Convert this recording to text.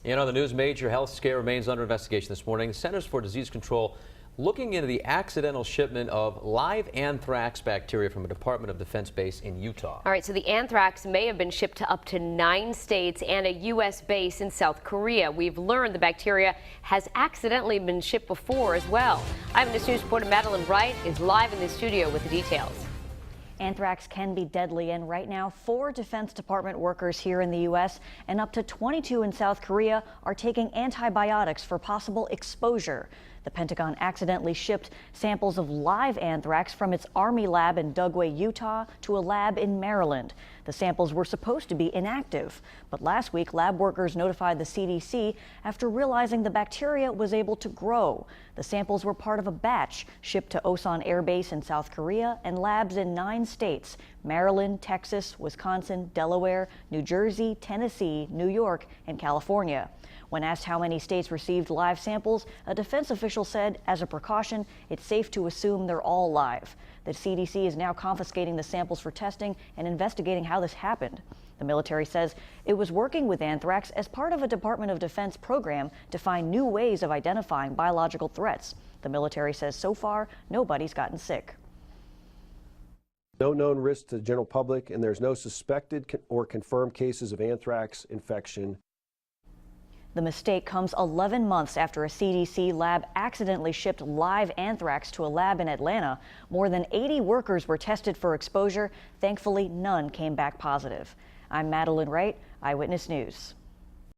And on the news, major health scare remains under investigation this morning. The Centers for Disease Control looking into the accidental shipment of live anthrax bacteria from a Department of Defense base in Utah. All right, so the anthrax may have been shipped to up to 9 states and a U.S. base in South Korea. We've learned the bacteria has accidentally been shipped before as well. Eyewitness News reporter Madeline Wright is live in the studio with the details. Anthrax can be deadly, and right now 4 Defense Department workers here in the U.S. and up to 22 in South Korea are taking antibiotics for possible exposure. The Pentagon accidentally shipped samples of live anthrax from its Army lab in Dugway, Utah, to a lab in Maryland. The samples were supposed to be inactive, but last week lab workers notified the CDC after realizing the bacteria was able to grow. The samples were part of a batch shipped to Osan Air Base in South Korea and labs in 9 states: Maryland, Texas, Wisconsin, Delaware, New Jersey, Tennessee, New York, and California. When asked how many states received live samples, a defense official said, as a precaution, it's safe to assume they're all live. The CDC is now confiscating the samples for testing and investigating how this happened. The military says it was working with anthrax as part of a Department of Defense program to find new ways of identifying biological threats. The military says so far, nobody's gotten sick. No known risk to the general public, and there's no suspected or confirmed cases of anthrax infection. The mistake comes 11 months after a CDC lab accidentally shipped live anthrax to a lab in Atlanta. More than 80 workers were tested for exposure. Thankfully, none came back positive. I'm Madeline Wright, Eyewitness News.